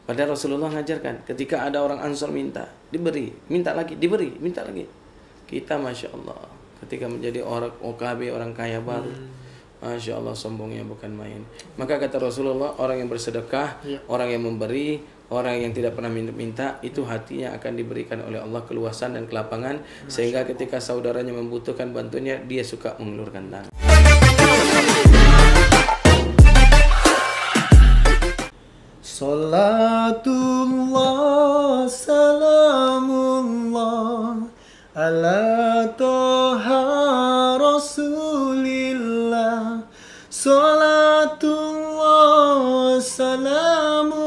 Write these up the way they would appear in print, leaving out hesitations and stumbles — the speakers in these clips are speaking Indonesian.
Padahal Rasulullah ngajarkan ketika ada orang Ansor minta, diberi, minta lagi, diberi, minta lagi. Kita Masya Allah ketika menjadi orang OKB, orang kaya baru, Masya Allah sombongnya bukan main. Maka kata Rasulullah, orang yang bersedekah, orang yang memberi, orang yang tidak pernah minta, itu hatinya akan diberikan oleh Allah keluasan dan kelapangan, sehingga ketika saudaranya membutuhkan bantuannya, dia suka mengulurkan tangan. Salatullah salamullah ala toha rasulillah. Salatullah salamullah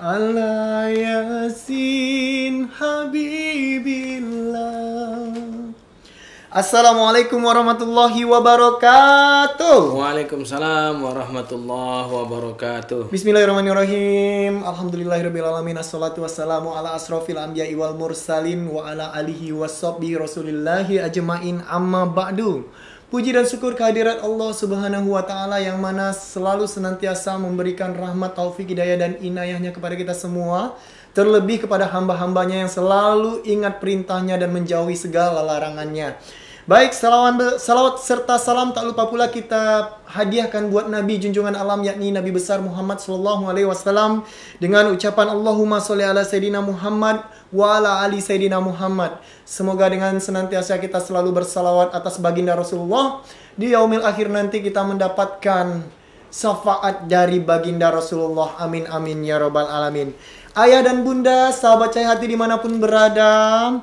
ala yasin habibillah. Assalamualaikum warahmatullahi wabarakatuh. Waalaikumsalam warahmatullahi wabarakatuh. Bismillahirrahmanirrahim. Alhamdulillahirabbil alamin. Assalatu wassalamu ala asrofil anbiya'i wal mursalin wa ala alihi washabbihi rasulillahi ajmain, amma ba'du. Puji dan syukur kehadirat Allah Subhanahu wa taala yang mana selalu senantiasa memberikan rahmat, taufik, hidayah dan inayahnya kepada kita semua, terlebih kepada hamba-hambanya yang selalu ingat perintahnya dan menjauhi segala larangannya. Baik, salawat serta salam tak lupa pula kita hadiahkan buat Nabi junjungan alam, yakni Nabi besar Muhammad sallallahu alaihi wasallam, dengan ucapan Allahumma sholli ala Sayyidina Muhammad wa ala ali Sayyidina Muhammad. Semoga dengan senantiasa kita selalu bersalawat atas baginda Rasulullah, di yaumil akhir nanti kita mendapatkan syafaat dari baginda Rasulullah. Amin amin ya rabbal alamin. Ayah dan bunda, sahabat cahaya hati dimanapun berada,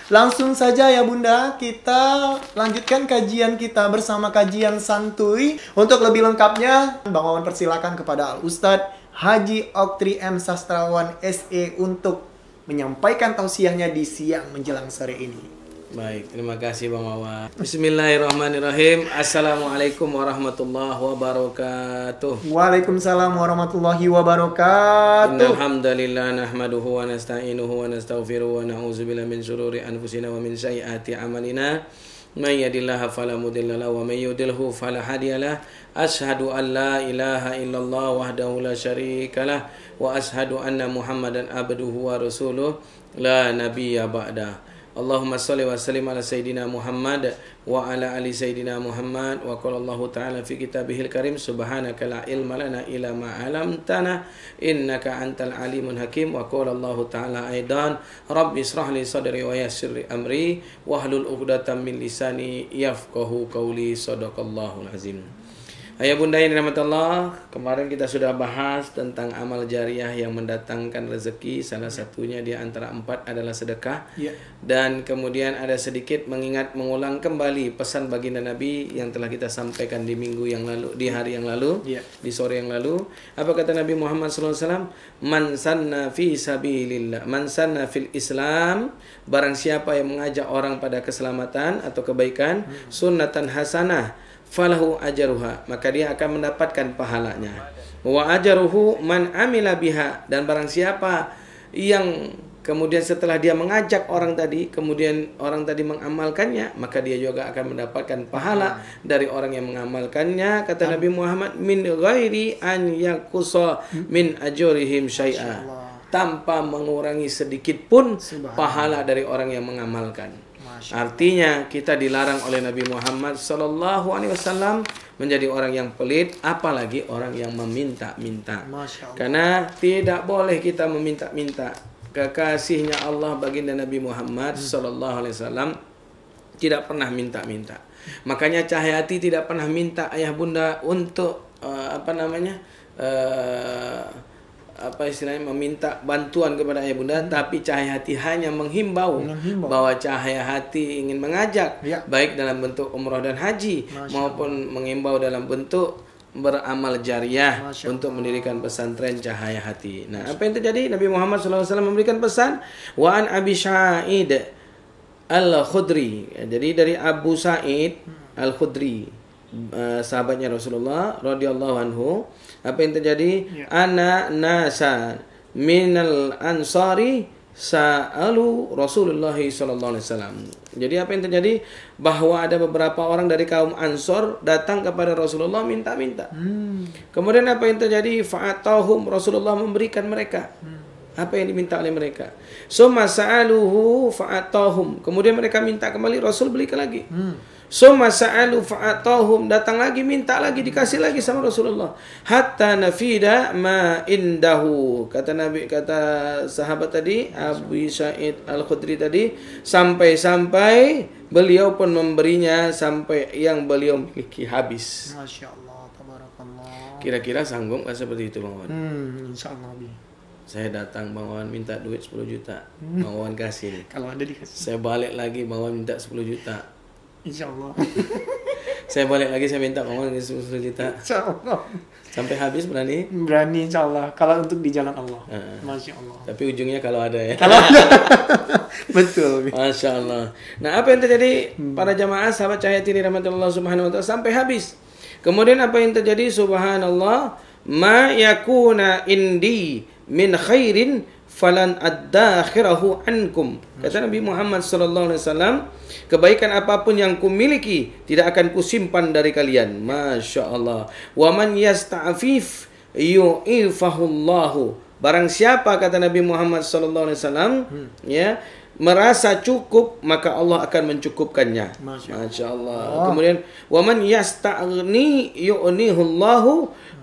langsung saja ya bunda, kita lanjutkan kajian kita bersama kajian santuy. Untuk lebih lengkapnya, Bang Wawan persilakan kepada Al-Ustadz Haji Oktri M. Sastrawan SE untuk menyampaikan tausiahnya di siang menjelang sore ini. Baik, terima kasih Bang Wawan. Bismillahirrahmanirrahim. Assalamualaikum warahmatullahi wabarakatuh. Waalaikumsalam warahmatullahi wabarakatuh. Innal hamdalillah nahmaduhu wa nasta'inuhu wa nastaghfiruhu wa na'udzubillahi min syururi anfusina wa min sayyiati a'malina. May yahdihillahu fala mudilla lahu wa may yudlilhu fala hadiyalah. Asyhadu an la ilaha illallah wahdahu la syarikalah wa asyhadu anna Muhammadan abduhu wa rasuluh la nabiyya ba'da. Allahumma salli wa sallim ala Sayyidina Muhammad wa ala ali Sayyidina Muhammad. Wa qala Allah ta'ala fi kitabihil karim, subhanaka la ilma lana illa ma 'allamtana innaka antal alimul hakim. Wa qala Allah ta'ala aidan, rabbi israh li sadri wa yassir li amri wahlul 'uqdatam min lisani yafqahu qawli. Shadaqallahul azim. Ayah bunda yang dirahmati Allah, kemarin kita sudah bahas tentang amal jariah yang mendatangkan rezeki. Salah satunya di antara 4 adalah sedekah. Dan kemudian ada sedikit mengulang kembali pesan baginda Nabi yang telah kita sampaikan di minggu yang lalu, di hari yang lalu, di sore yang lalu. Apa kata Nabi Muhammad SAW? Man sanna fi sabilillah, man sanna fil Islam, barang siapa yang mengajak orang pada keselamatan atau kebaikan, sunnatan hasanah, falahu ajaruha, maka dia akan mendapatkan pahalanya. Wa ajaruhu man amila biha, dan barang siapa yang kemudian setelah dia mengajak orang tadi, kemudian orang tadi mengamalkannya, maka dia juga akan mendapatkan pahala dari orang yang mengamalkannya. Kata Nabi Muhammad, min ghairi an yaqusa min ajurihim syai'a, tanpa mengurangi sedikit pun pahala dari orang yang mengamalkan. Artinya kita dilarang oleh Nabi Muhammad sallallahu alaihi wasallam menjadi orang yang pelit, apalagi orang yang meminta-minta. Karena tidak boleh kita meminta-minta. Kekasihnya Allah baginda Nabi Muhammad sallallahu alaihi wasallam tidak pernah minta-minta. Makanya cahaya hati tidak pernah minta ayah bunda untuk meminta bantuan kepada ayah bunda, tapi cahaya hati hanya menghimbau bahwa cahaya hati ingin mengajak, baik dalam bentuk umrah dan haji, maupun menghimbau dalam bentuk beramal jariah untuk mendirikan pesantren cahaya hati. Nah, apa yang terjadi? Nabi Muhammad SAW memberikan pesan, wa an Abi Sa'id Al-Khudri. Jadi dari Abu Sa'id Al-Khudri, sahabatnya Rasulullah radhiyallahu anhu, apa yang terjadi? Ana nasa minal ansari sa'alu Rasulullah sallallahu alaihi wasallam. Jadi apa yang terjadi? Bahwa ada beberapa orang dari kaum Ansor datang kepada Rasulullah minta-minta. Kemudian apa yang terjadi? Fa'atahum, Rasulullah memberikan mereka apa yang diminta oleh mereka. Summa sa'aluhu fa'atahum. Kemudian mereka minta kembali, Rasul belikan lagi. Summa sa'alu fa'atahum, datang lagi, minta lagi, dikasih lagi sama Rasulullah. Hatta nafida ma indahu. Kata Nabi, kata sahabat tadi, Abu Sa'id Al-Khudri tadi, sampai-sampai beliau pun memberinya sampai yang beliau miliki habis. Masya Allah, tabarakallah. Kira-kira sanggup nggak seperti itu Bang Wan? Insya Allah, Bi. Saya datang, Bang Wan minta duit 10 juta. Bang Wan kasih nih. Kalau ada dikasih. Saya balik lagi, Bang Wan minta 10 juta. Insya Allah. Saya balik lagi, saya minta Bang Wan 10 juta. Insya Allah. Sampai habis berani? Berani insya Allah. Kalau untuk di jalan Allah. Masya Allah. Tapi ujungnya kalau ada ya. Kalau ada. Betul. Masya Allah. Nah, apa yang terjadi para jamaah sahabat cahaya tiri rahmatullah subhanahu wa ta'ala sampai habis. Kemudian apa yang terjadi? Subhanallah. Ma yakuna indi min khairin falan addakhirahu ankum. Kata Nabi Muhammad sallallahu alaihi wasallam, kebaikan apapun yang kumiliki tidak akan kusimpan dari kalian. Masya Allah. Wa man yasta'fif yu'ifahullahu. Barang siapa, kata Nabi Muhammad sallallahu alaihi wasallam, ya, merasa cukup, maka Allah akan mencukupkannya. Masya Allah. Kemudian wa man yasta'ghni yu'nihullahu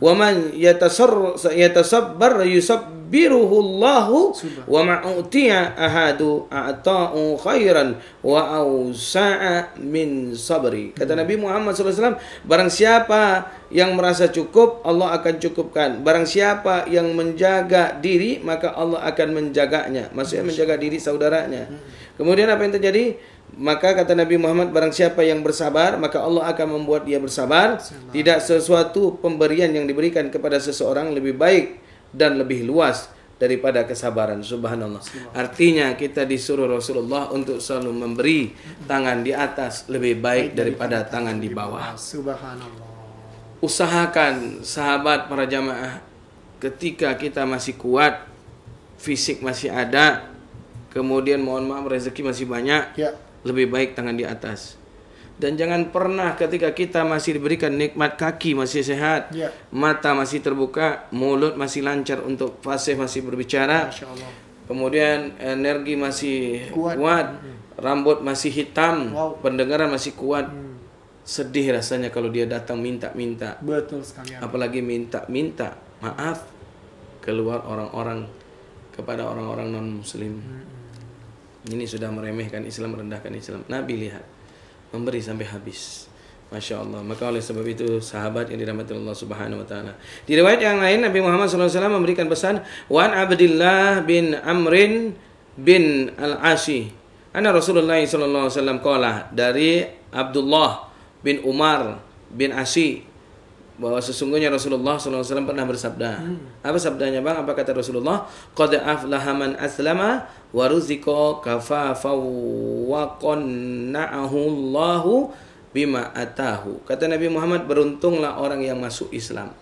wa man yatasabbar yusabbiruhullahu wa ma'utiya ahadu a'ta'u khairan wa awsa'a min sabri. Kata Nabi Muhammad SAW, barang siapa yang merasa cukup, Allah akan cukupkan. Barang siapa yang menjaga diri, maka Allah akan menjaganya. Maksudnya menjaga diri saudaranya. Kemudian apa yang terjadi? Maka kata Nabi Muhammad, barang siapa yang bersabar, maka Allah akan membuat dia bersabar. Tidak sesuatu pemberian yang diberikan kepada seseorang lebih baik dan lebih luas daripada kesabaran. Subhanallah. Artinya kita disuruh Rasulullah untuk selalu memberi tangan di atas lebih baik daripada tangan di bawah. Subhanallah. Usahakan sahabat para jamaah, ketika kita masih kuat, fisik masih ada, kemudian mohon maaf rezeki masih banyak, lebih baik tangan di atas. Dan jangan pernah ketika kita masih diberikan nikmat, kaki masih sehat, mata masih terbuka, mulut masih lancar untuk fasih masih berbicara, kemudian energi masih kuat, rambut masih hitam, pendengaran masih kuat. Sedih rasanya kalau dia datang minta-minta. Betul sekali. Apalagi minta-minta maaf keluar orang-orang kepada orang-orang non-muslim. Ini sudah meremehkan Islam, merendahkan Islam. Nabi lihat, memberi sampai habis. Masya Allah. Maka oleh sebab itu sahabat yang dirahmati Allah Subhanahu Wa Taala. Di riwayat yang lain Nabi Muhammad SAW memberikan pesan, Wan Abdillah bin Amrin bin Al-Ashi, Anna Rasulullah SAW qala, dari Abdullah bin Umar bin Ashi, bahwa sesungguhnya Rasulullah SAW pernah bersabda. Apa sabdanya Bang? Apa kata Rasulullah? Qad aflaha man aslama wa ruziqa kafafa wa qanna'ahu Allahu bima atahu. Kata Nabi Muhammad, beruntunglah orang yang masuk Islam.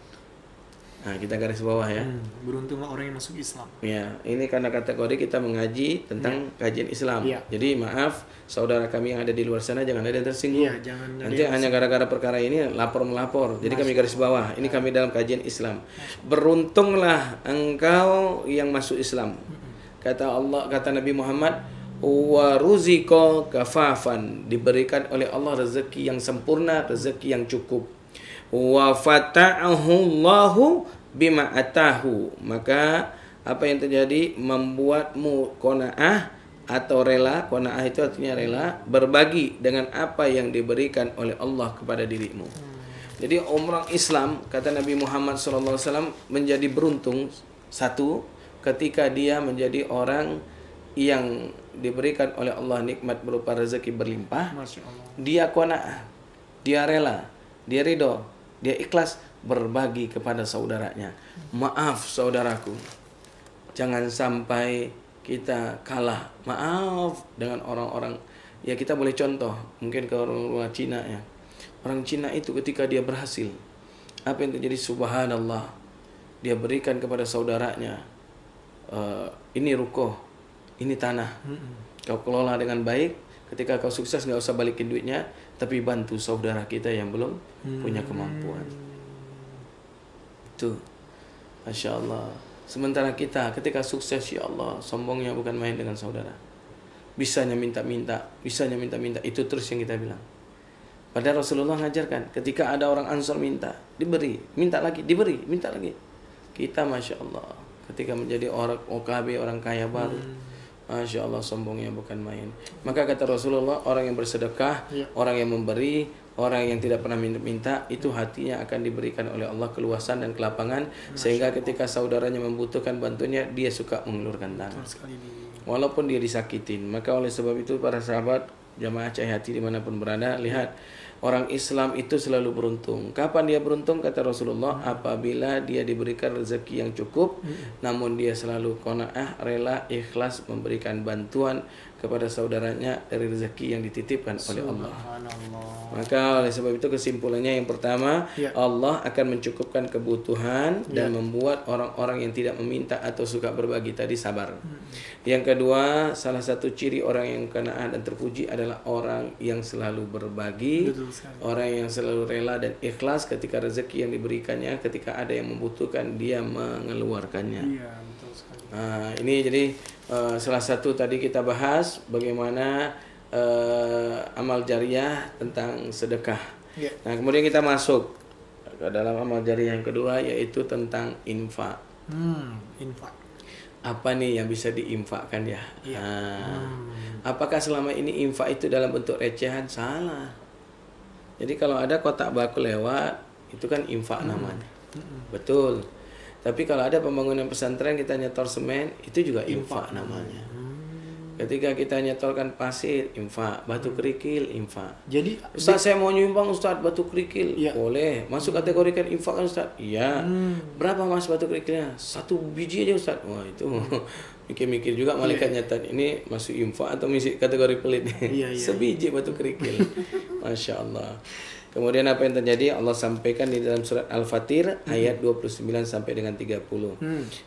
Nah, kita garis bawah ya. Beruntunglah orang yang masuk Islam. Ya, ini karena kategori kita mengaji tentang kajian Islam. Jadi maaf saudara kami yang ada di luar sana, jangan ada yang tersinggung. Nanti hanya gara-gara perkara ini lapor melapor. Jadi kami garis bawah. Ini kami dalam kajian Islam. Beruntunglah engkau yang masuk Islam. Kata Allah, kata Nabi Muhammad, wa ruziqa kafafan, diberikan oleh Allah rezeki yang sempurna, rezeki yang cukup. Wa fata'ahu Allahu bima atahu, maka apa yang terjadi? Membuatmu qanaah atau rela. Qanaah itu artinya rela, berbagi dengan apa yang diberikan oleh Allah kepada dirimu. Jadi orang Islam, kata Nabi Muhammad SAW, menjadi beruntung satu ketika dia menjadi orang yang diberikan oleh Allah nikmat berupa rezeki berlimpah. Dia qanaah, dia rela, dia ridho, dia ikhlas berbagi kepada saudaranya. Maaf saudaraku, jangan sampai kita kalah maaf dengan orang-orang. Ya kita boleh contoh mungkin ke orang Cina ya. Orang Cina itu ketika dia berhasil, apa yang terjadi? Subhanallah, dia berikan kepada saudaranya, ini rukoh, ini tanah. Kau kelola dengan baik. Ketika kau sukses nggak usah balikin duitnya, tapi bantu saudara kita yang belum punya kemampuan. Tuh, Masya Allah. Sementara kita ketika sukses, ya Allah, sombongnya bukan main dengan saudara. Bisanya minta-minta, itu terus yang kita bilang. Padahal Rasulullah ngajarkan, ketika ada orang Ansor minta, diberi, minta lagi, diberi, minta lagi. Kita Masya Allah, ketika menjadi orang OKB, orang kaya baru, Masya Allah, sombongnya bukan main. Maka kata Rasulullah, orang yang bersedekah, orang yang memberi, orang yang tidak pernah minta, itu hatinya akan diberikan oleh Allah keluasan dan kelapangan, sehingga ketika saudaranya membutuhkan bantuannya, dia suka mengulurkan tangan walaupun dia disakitin. Maka oleh sebab itu para sahabat, jamaah Cahaya Hati dimanapun berada, lihat, orang Islam itu selalu beruntung. Kapan dia beruntung? Kata Rasulullah, apabila dia diberikan rezeki yang cukup, namun dia selalu qanaah, rela, ikhlas memberikan bantuan kepada saudaranya dari rezeki yang dititipkan oleh Allah. Maka oleh sebab itu kesimpulannya yang pertama, Allah akan mencukupkan kebutuhan dan membuat orang-orang yang tidak meminta atau suka berbagi tadi sabar. Yang kedua, salah satu ciri orang yang qanaah dan terpuji adalah orang yang selalu berbagi, orang yang selalu rela dan ikhlas ketika rezeki yang diberikannya, ketika ada yang membutuhkan dia mengeluarkannya. Nah, ini jadi salah satu tadi kita bahas bagaimana amal jariah tentang sedekah. Nah, kemudian kita masuk ke dalam amal jariah yang kedua, yaitu tentang infak. Infak. Apa nih yang bisa diinfakkan ya? Apakah selama ini infak itu dalam bentuk recehan? Salah. Jadi kalau ada kotak bako lewat, itu kan infak namanya. Betul. Tapi kalau ada pembangunan pesantren, kita nyetor semen, itu juga infak namanya. Ketika kita nyetorkan pasir, infak. Batu kerikil, infak. Jadi, Ustaz, saya mau nyumbang Ustaz batu kerikil. Boleh. Masuk kategori kan infak kan Ustaz? Iya. Berapa mas batu kerikilnya? 1 biji aja Ustaz. Wah, itu mikir-mikir juga malaikat nyatat. Ini masuk infak atau masih kategori pelit? Sebiji batu kerikil. Masya Allah. Kemudian apa yang terjadi? Allah sampaikan di dalam surat Al-Fatir ayat 29 sampai dengan 30.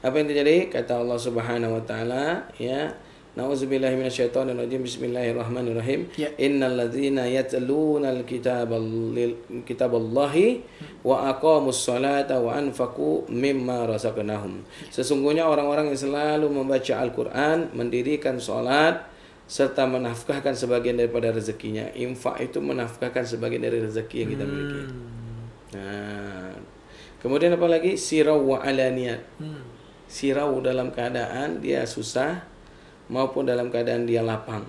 Apa yang terjadi? Kata Allah Subhanahu wa taala, ya, Nauzubillahi minasyaitonir rajim. Bismillahirrahmanirrahim. Innal ladzina yatluna kitaballahi wa aqamus salata wa anfaqu mimma razaqnahum. Sesungguhnya orang-orang yang selalu membaca Al-Qur'an, mendirikan salat serta menafkahkan sebagian daripada rezekinya. Infak itu menafkahkan sebagian dari rezeki yang kita miliki. Nah, kemudian apa lagi? Sirau wa alaniyat. Sirau dalam keadaan dia susah maupun dalam keadaan dia lapang.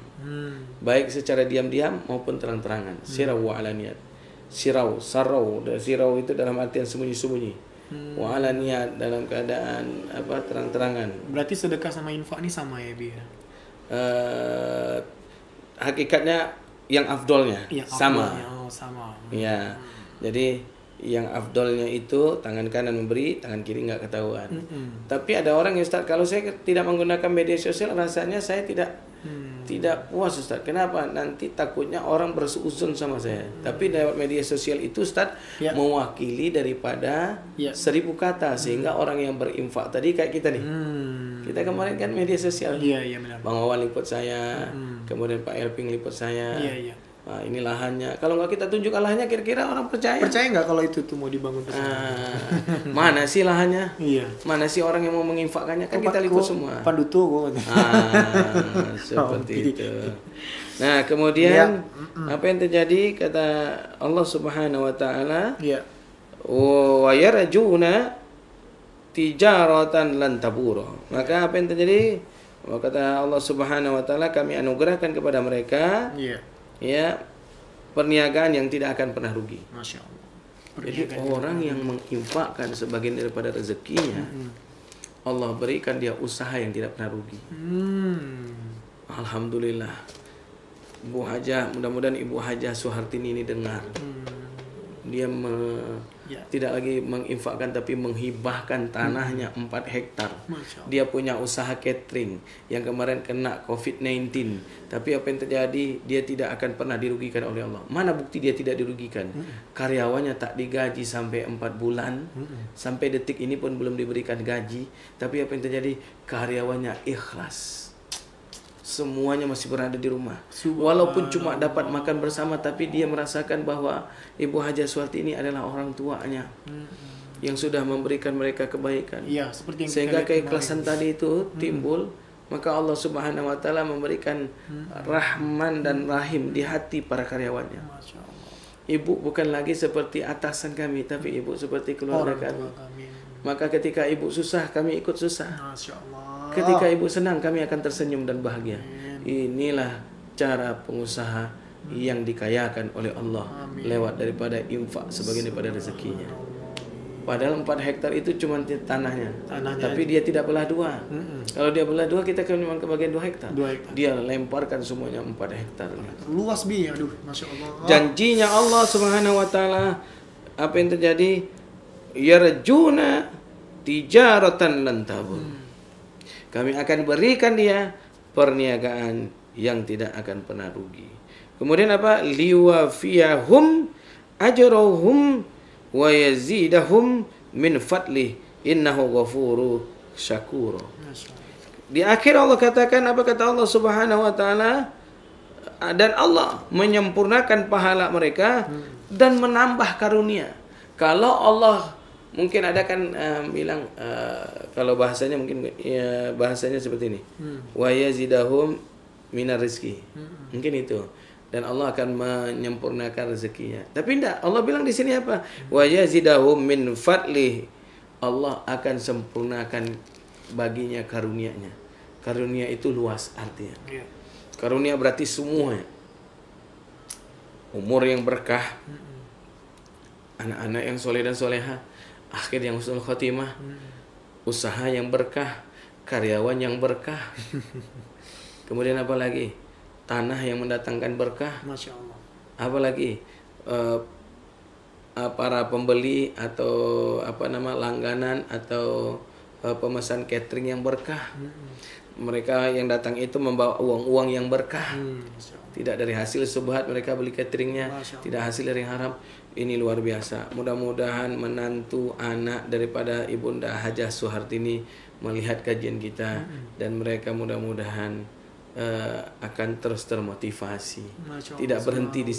Baik secara diam-diam maupun terang-terangan. Sirau wa alaniyat. Sirau, sarau, sirau itu dalam artian sembunyi-sembunyi. Wa alaniyat dalam keadaan apa? Terang-terangan. Berarti sedekah sama infak ini sama ya, Bi? Hakikatnya yang afdolnya sama. Sama. Ya. Jadi yang afdolnya itu tangan kanan memberi, tangan kiri nggak ketahuan. Tapi ada orang yang Ustaz, kalau saya tidak menggunakan media sosial rasanya saya tidak puas Ustaz. Kenapa? Nanti takutnya orang berseuzon sama saya. Tapi lewat media sosial itu Ustaz mewakili daripada 1000 kata, sehingga orang yang berinfak tadi kayak kita nih. Kita kemarin kan media sosial. Iya benar. Bang Wawan liput saya, kemudian Pak Elping liput saya. Iya. Nah, ini lahannya. Kalau nggak kita tunjuk lahannya, kira-kira orang percaya? Percaya nggak kalau itu tuh mau dibangun pesantren? Mana sih lahannya? Iya. Mana sih orang yang mau menginfakkannya? Kan kita liput semua. Pandutu kok. Seperti itu. Nah, kemudian apa yang terjadi? Kata Allah Subhanahu wa taala, wa yarjuna tijaratan lan tabura. Maka apa yang terjadi? Kata Allah Subhanahu wa taala, kami anugerahkan kepada mereka ya perniagaan yang tidak akan pernah rugi. Masya Allah. Jadi orang yang menginfakkan sebagian daripada rezekinya, Allah berikan dia usaha yang tidak pernah rugi. Alhamdulillah. Ibu Hajah, mudah-mudahan Ibu Hajah Suhartini ini dengar. Dia tidak lagi menginfakkan tapi menghibahkan tanahnya 4 hektar. Dia punya usaha catering yang kemarin kena COVID-19. Tapi apa yang terjadi? Dia tidak akan pernah dirugikan oleh Allah. Mana bukti dia tidak dirugikan? Karyawannya tak digaji sampai 4 bulan. Sampai detik ini pun belum diberikan gaji. Tapi apa yang terjadi? Karyawannya ikhlas. semuanya masih berada di rumah. Walaupun cuma dapat makan bersama, tapi dia merasakan bahwa Ibu Haja Suwarti ini adalah orang tuanya yang sudah memberikan mereka kebaikan. Iya, seperti yang sehingga kita lihat keikhlasan tadi itu timbul, maka Allah Subhanahu wa taala memberikan rahman dan rahim di hati para karyawannya. Masya Allah. Ibu bukan lagi seperti atasan kami, tapi ibu seperti keluarga kami. Maka ketika ibu susah, kami ikut susah. Masya Allah. Ketika ibu senang, kami akan tersenyum dan bahagia. Inilah cara pengusaha yang dikayakan oleh Allah lewat daripada infak sebagian daripada rezekinya. Padahal 4 hektar itu cuma tanahnya, tapi dia tidak belah dua. Kalau dia belah dua, kita cuma kebagian 2 hektar. 2 hektar. Dia lemparkan semuanya 4 hektar. Luas bi, aduh, Masya Allah. Janjinya Allah Subhanahu wa taala, apa yang terjadi? Yarjuna tijaratan lan tabur. Kami akan berikan dia perniagaan yang tidak akan pernah rugi. Kemudian apa? Liwafiyahum ajrahum wa yazidahum min fadlih innahu ghafuru syakur. Di akhir Allah katakan, apa kata Allah Subhanahu wa taala? Dan Allah menyempurnakan pahala mereka dan menambah karunia. Kalau Allah mungkin ada kan bilang kalau bahasanya mungkin ya, bahasanya seperti ini. Wa yazidahum minar rizki. Mungkin itu. Dan Allah akan menyempurnakan rezekinya. Tapi tidak, Allah bilang di sini apa? Wa yazidahum min fadlih. Allah akan sempurnakan baginya karunia-Nya. Karunia itu luas artinya. Karunia berarti semua. Umur yang berkah, anak-anak yang soleh dan soleha, akhir yang husnul khotimah, usaha yang berkah, karyawan yang berkah. Kemudian apa lagi? Tanah yang mendatangkan berkah. Masya Allah. Apa lagi? Para pembeli atau langganan atau pemesan catering yang berkah. Mereka yang datang itu membawa uang-uang yang berkah. Tidak dari hasil subhat mereka beli cateringnya, tidak hasil dari haram. Ini luar biasa. Mudah-mudahan menantu anak daripada Ibunda Hajah Suhartini melihat kajian kita dan mereka mudah-mudahan akan terus termotivasi. Tidak berhenti di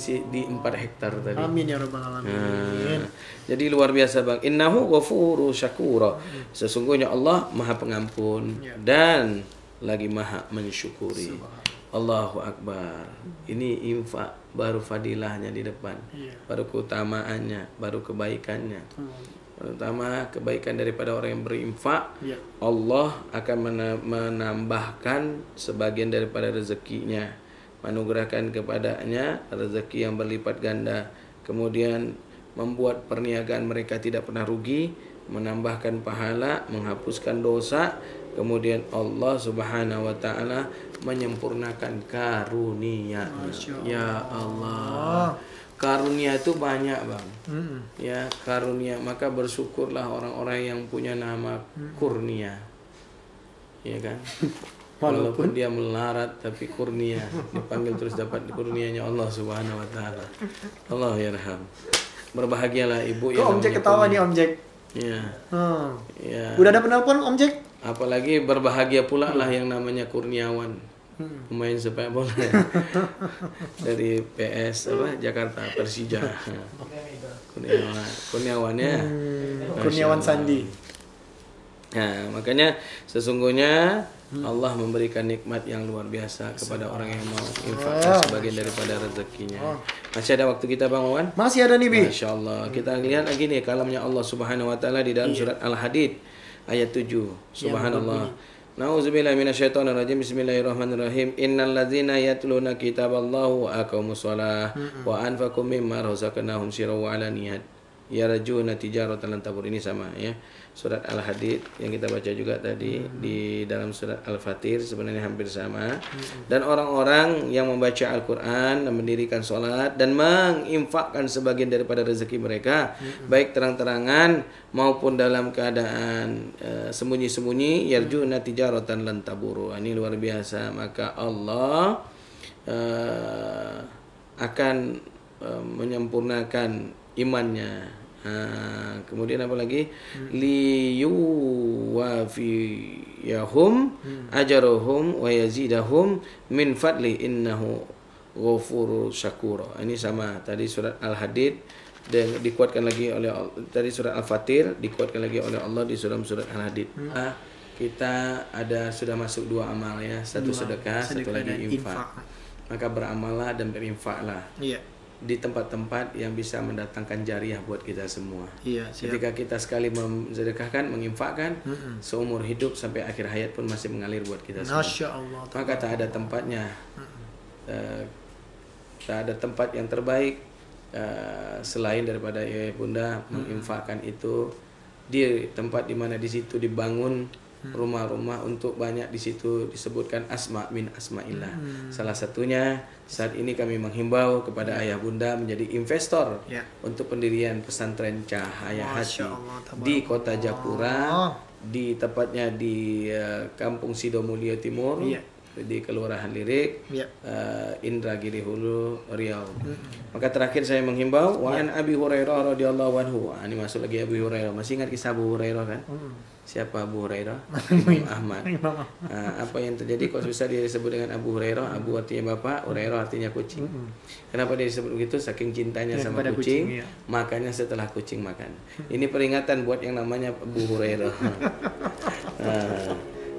4 hektar tadi. Amin ya rabbal alamin. Jadi luar biasa Bang. Innahu ghafuru syakura. Sesungguhnya Allah Maha Pengampun dan lagi Maha mensyukuri. Allahu Akbar. Ini infak, baru fadilahnya di depan. Baru keutamaannya, baru kebaikannya. Pertama, kebaikan daripada orang yang berinfak. Allah akan menambahkan sebagian daripada rezekinya, menganugerahkan kepadanya rezeki yang berlipat ganda. Kemudian membuat perniagaan mereka tidak pernah rugi, menambahkan pahala, menghapuskan dosa. Kemudian Allah Subhanahu wa taala menyempurnakan karunia. Ya Allah. Karunia itu banyak Bang. Ya, karunia, maka bersyukurlah orang-orang yang punya nama kurnia. Ya kan? Walaupun dia melarat tapi kurnia, dipanggil terus dapat kurnianya Allah Subhanahu wa taala. Allah yarham. Berbahagialah ibu yang Om Jack ketawa nih Om Jack. Ya. Ya. Udah ada penelpon Om Jack? Apalagi berbahagia pula lah yang namanya Kurniawan. Pemain sepak bola dari PS Jakarta Persija. Kurniawannya Kurniawan Sandi. Nah, makanya sesungguhnya Allah memberikan nikmat yang luar biasa kepada orang yang mau infakkan sebagian daripada rezekinya. Masih ada waktu kita Bang Wawan? Masih ada nih Bi. Masya Allah. Kita lihat lagi nih kalamnya Allah Subhanahu wa taala di dalam surat Al-Hadid ayat 7. Subhanallah. Nauzubillahi minasyaitonir rajim. Bismillahirrahmanirrahim. Innal ladzina yatluna kitaballahu wa aqamus shalah wa anfaqu mimma razaqnahum sirran wa alaniyat yarjuna tijaratan lan tabur. Ini sama ya. Surat Al-Hadid yang kita baca juga tadi di dalam surat Al-Fatir sebenarnya hampir sama. Dan orang-orang yang membaca Al-Qur'an dan mendirikan salat dan menginfakkan sebagian daripada rezeki mereka baik terang-terangan maupun dalam keadaan sembunyi-sembunyi yarjuna tijaratan lan tabur. Ini luar biasa. Maka Allah akan menyempurnakan imannya. Kemudian apa lagi? yu'tiyahum ajrahum wa yazidahum min fadli innahu ghafurur syakur. Ini sama tadi surat Al-Hadid dan dikuatkan lagi oleh tadi surat Al-Fatir dikuatkan lagi oleh Allah di surat Al-Hadid. Kita sudah masuk 2 amal ya, satu sedekah, satu lagi infak. Maka beramallah dan berinfaklah. Iya. Di tempat-tempat yang bisa mendatangkan jariah buat kita semua. Iya, ketika kita sekali mensedekahkan, menginfakkan, seumur hidup sampai akhir hayat pun masih mengalir buat kita semua. Masya Allah. Maka tak ada tempatnya, tak ada tempat yang terbaik selain daripada bunda menginfakkan itu di tempat di mana di situ dibangun rumah-rumah untuk banyak di situ disebutkan asma min asmaillah. Salah satunya saat ini kami menghimbau kepada ayah bunda menjadi investor untuk pendirian pesantren Cahaya Hati di Kota Japura, di tepatnya di Kampung Sidomulyo Timur, di Kelurahan Lirik, Indragiri Hulu, Riau. Maka terakhir saya menghimbau wa an Abi Hurairah radhiyallahu anhu. Ini masuk lagi Abu Hurairah. Masih ingat kisah Abu Hurairah kan? Siapa Abu Hurairah? Imam Ahmad. Apa yang terjadi kok bisa dia disebut dengan Abu Hurairah? Abu artinya bapak, Hurairah artinya kucing. Kenapa dia disebut begitu? Saking cintanya sama kucing, makannya setelah kucing makan. Ini peringatan buat yang namanya Abu Hurairah.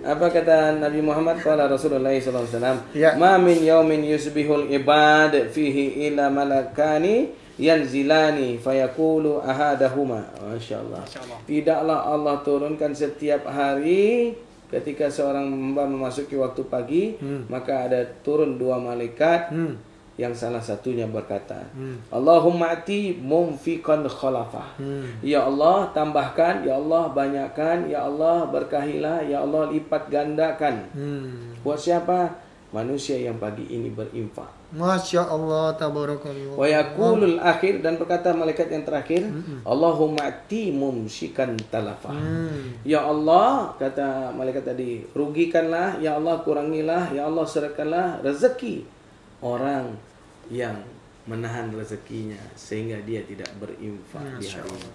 Apa kata Nabi Muhammad qala Rasulullah sallallahu alaihi wasallam, "Ma min yaumin yusbihul ibad fihi illa malakani yanzilani fayaqulu ahadahuma." Masyaallah. Tidaklah Allah turunkan setiap hari ketika seorang hamba memasuki waktu pagi, maka ada turun 2 malaikat yang salah satunya berkata, Allahumma ati mumfiqan khalafah. Ya Allah tambahkan, ya Allah banyakkan, ya Allah berkahilah, ya Allah lipat gandakan. Buat siapa? Manusia yang pagi ini berinfak. Masya Allah, tabarakallah. Wa yaqulul akhir, dan berkata malaikat yang terakhir, Allahumma ati mumsikan talafah. Ya Allah, kata malaikat tadi, rugikanlah, ya Allah kurangilah, ya Allah serahkanlah rezeki orang yang menahan rezekinya sehingga dia tidak berinfak di hari ini.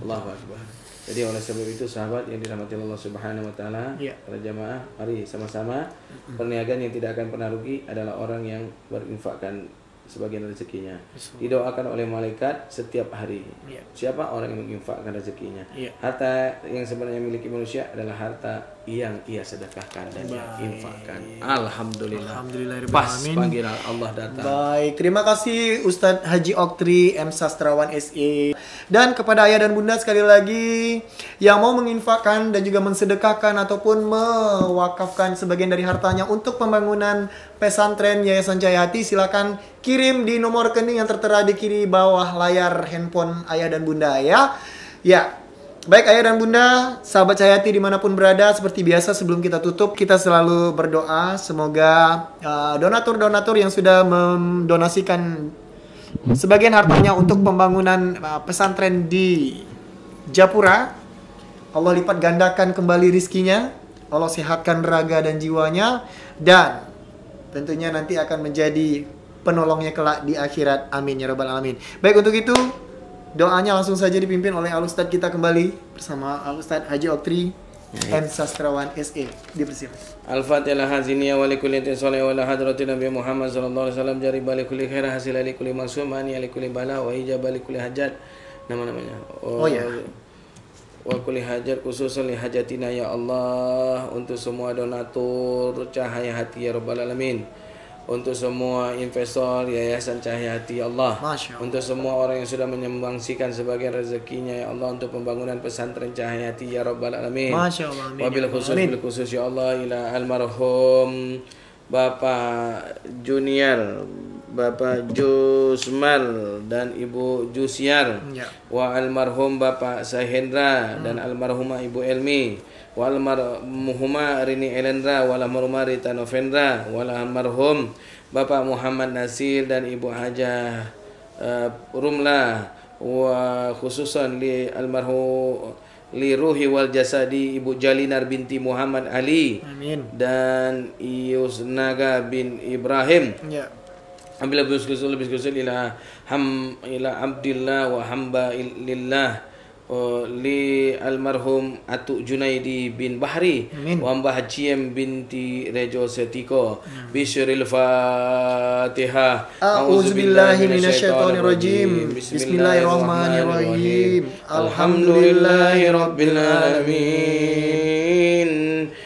Allahu Akbar. Jadi oleh sebab itu sahabat yang dirahmati Allah Subhanahu wa taala, para jamaah, mari sama-sama perniagaan yang tidak akan pernah rugi adalah orang yang berinfakkan sebagian rezekinya. Didoakan oleh malaikat setiap hari. Siapa orang yang menginfakkan rezekinya? Harta yang sebenarnya miliki manusia adalah harta yang ia sedekahkan dan ia infakkan. Alhamdulillah. Pas panggilan Allah datang. Baik, terima kasih Ustadz Haji Oktri M Sastrawan SE. Dan kepada ayah dan bunda sekali lagi yang mau menginfakkan dan juga mensedekahkan ataupun mewakafkan sebagian dari hartanya untuk pembangunan pesantren Yayasan Cahaya Hati, silakan kirim di nomor rekening yang tertera di kiri bawah layar handphone ayah dan bunda ya. Ya. Baik ayah dan bunda, sahabat Cahaya Hati dimanapun berada, seperti biasa sebelum kita tutup, kita selalu berdoa semoga donatur-donatur yang sudah mendonasikan sebagian hartanya untuk pembangunan pesantren di Japura, Allah lipat gandakan kembali rizkinya, Allah sehatkan raga dan jiwanya, dan tentunya nanti akan menjadi penolongnya kelak di akhirat. Amin ya rabbal alamin. Baik, untuk itu doanya langsung saja dipimpin oleh Al-Ustadz kita kembali bersama Al-Ustadz Haji Oktri M Sastrawan SE. Dipersilakan. Al-Fatihah haziniyah wa likulli tinsoleh wa la hadratin Nabi Muhammad sallallahu alaihi wasallam jari balik kulli khair hasil likulli maksum ani likulli bala wa ijabah likulli hajat. Nama-namanya. Wa kulli hajat khususan li hajatina ya Allah, untuk semua donatur Cahaya Hati ya rabbal alamin, untuk semua investor Yayasan Cahaya Hati ya Allah, untuk semua orang yang sudah menyumbangsikan sebagian rezekinya ya Allah untuk pembangunan pesantren Cahaya Hati ya rabbal alamin. Masya Allah. Wabil khusus ya Allah ila almarhum Bapak Junior, Bapak Jusmal dan Ibu Jusiar, wa almarhum Bapak Sahendra dan almarhumah Ibu Elmi, wa almarhumah Rini Elendra, wa almarhumah Rita Novendra, wa almarhum Bapak Muhammad Nasir dan Ibu Hajah Rumlah, wa khususan li almarhum li ruhi wal jasadi Ibu Jalinar binti Muhammad Ali. Amin. Dan Yusnaga bin Ibrahim. Ambil lebih khusus ila Abdillah wa hamba lillah li almarhum Atuk Junaidi bin Bahri wa Mbah Jiem binti Rejo Setiko bisyiril Fatihah. A'udzubillahi minasyaitonirrajim. Bismillahirrahmanirrahim. Alhamdulillahi rabbil alamin.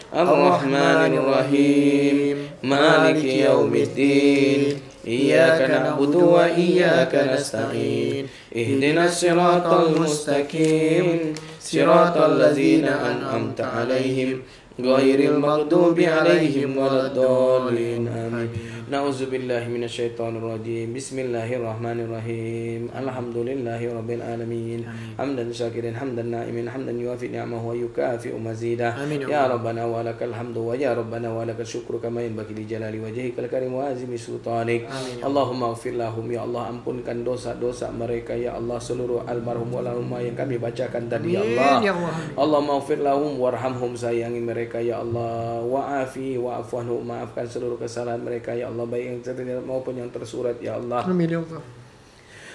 Ar-Rahmanir-Rahim. Maliki yaumiddin. Iyyaka na'budu wa iyyaka nasta'in. Ihdinas siratal mustaqim. Siratal ladzina an'amta 'alaihim ghairil maghdubi 'alaihim waladdallin. Amin. Na'udzubillahi minasyaitonir rajim. Bismillahirrahmanirrahim. Alhamdulillahi rabbil alamin. Hamdan syakirin, hamdan na'imin, hamdan yuwafi ni'amahu wa yukafi'u mazidah. Ya Rabbana wa lakal hamdu wa ya Rabbana wa lakal syukru kama yanbaghi li jalali wajhikal karim wa azimi sultanik. Allahumma ighfir lahum, ya Allah ampunkan dosa-dosa mereka ya Allah, seluruh almarhum walahumma yang kami bacakan tadi ya Allah. Allahumma ighfir lahum warhamhum, sayangi mereka ya Allah, wa'afi wa'fu anhum, maafkan seluruh kesalahan mereka ya Allah, baik yang terdengar maupun yang tersurat ya Allah. Amin ya Allah.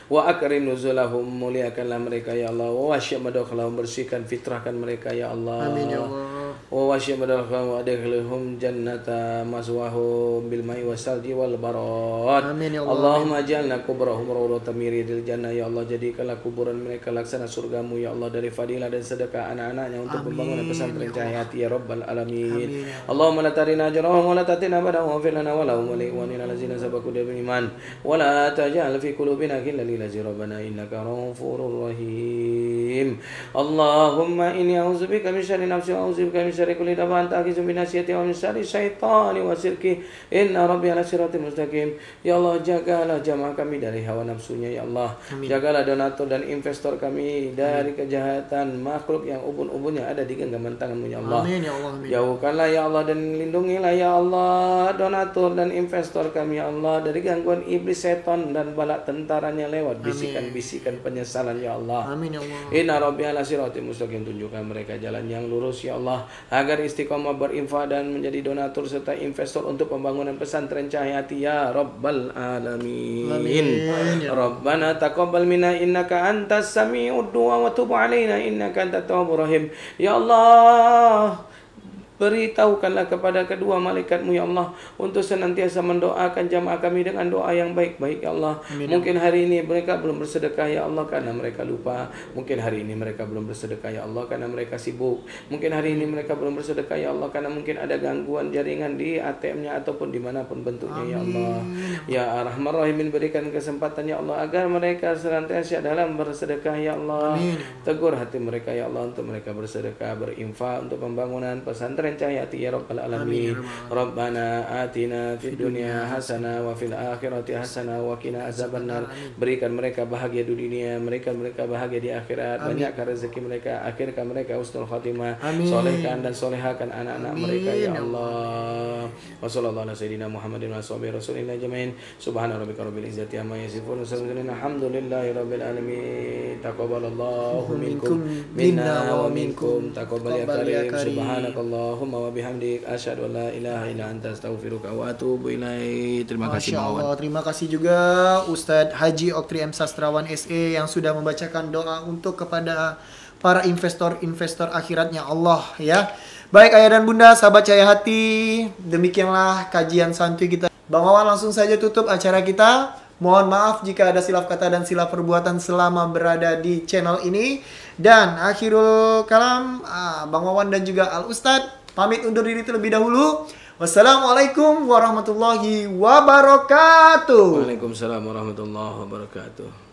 Wa akrim nuzulahum, muliakanlah mereka ya Allah. Wa wasyi' madkhalahum, bersihkan fitrahkan mereka ya Allah. Amin ya Allah. Wa wasyi' madkhalahum wa adkhilhum jannata maswahum bil ma'i wasalji wal barad. Amin ya Allah. Allahumma ij'alna qubrahum rawdatan min riyadil jannah ya Allah, jadikanlah kuburan mereka laksana surgamu ya Allah, dari fadilah dan sedekah anak-anaknya untuk pembangunan pesantren Cahaya Hati ya rabbal alamin. Allahumma la tarina ajrahum wa la tatina badahum wa fir lana wa lahum wa li ikhwanina allazina sabaqu bil iman wa la taj'al fi qulubina ghillan lil ladzina rabbana innaka ghafurur rahim. Allahumma inni a'udzubika min syarri nafsi wa a'udzubika min syarri kulli dabbatan ta'khizu bi nasiyati wa min syarri syaitani wa sirki inna rabbi ala siratal mustaqim. Ya Allah, jagalah jamaah kami dari hawa nafsunya ya Allah. Jagalah donatur dan investor kami dari kejahatan makhluk yang ubun-ubunnya ada di genggaman tangan-Mu ya Allah. Amin ya Allah. Jauhkanlah ya Allah dan lindungilah ya Allah donatur dan investor kami ya Allah dari gangguan iblis, setan dan bala tentaranya lewat bisikan-bisikan penyesalan ya Allah. Amin ya Allah. Inna rabbi ala siratal mustaqim, tunjukkan mereka jalan yang lurus ya Allah, agar istiqomah berinfak dan menjadi donatur serta investor untuk pembangunan pesantren Cahaya Hati ya rabbal alamin. Amin. Rabbana taqabbal minna innaka antas sami'ud du'a wa tub alaina innaka antat tawwabur rahim. Ya Allah, beritahukanlah kepada kedua malaikat-Mu ya Allah untuk senantiasa mendoakan jamaah kami dengan doa yang baik-baik ya Allah. Mungkin hari ini mereka belum bersedekah ya Allah karena mereka lupa. Mungkin hari ini mereka belum bersedekah ya Allah karena mereka sibuk. Mungkin hari ini mereka belum bersedekah ya Allah karena mungkin ada gangguan jaringan di ATM-nya ataupun dimanapun bentuknya ya Allah. Ya Arhamar Rahimin, berikan kesempatan ya Allah agar mereka senantiasa dalam bersedekah ya Allah. Tegur hati mereka ya Allah untuk mereka bersedekah, berinfak untuk pembangunan pesantren Cahaya Hati ya rabbal alamin. Rabbana atina fid dunya hasanah wa fil akhirati hasanah wa qina azabannar. Berikan mereka bahagia di dunia, mereka bahagia di akhirat. Banyakkan rezeki mereka, akhirkan mereka husnul khatimah. Solehkan dan solehakan anak-anak mereka ya Allah. Wa sallallahu ala sayyidina Muhammadin wa sahbihi rasulillah jamain. Subhana rabbika rabbil izzati amma yasifun wa salamun alhamdulillahi rabbil alamin. Taqabbalallahu minkum minna wa minkum taqabbal ya karim. Subhanakallah wa bihamdik asyhadu an la ilaha illa anta astaghfiruka wa atubu ilaik. Terima kasih Masya Allah. Terima kasih juga Ustadz Haji Oktri M. Sastrawan SE yang sudah membacakan doa untuk kepada para investor-investor akhiratnya Allah ya. Baik ayah dan bunda, sahabat Cahaya Hati, demikianlah kajian santuy kita. Bang Wawan langsung saja tutup acara kita. Mohon maaf jika ada silap kata dan silap perbuatan selama berada di channel ini. Dan akhirul kalam, Bang Wawan dan juga Al Ustadz pamit undur diri terlebih dahulu. Wassalamualaikum warahmatullahi wabarakatuh. Waalaikumsalam warahmatullahi wabarakatuh.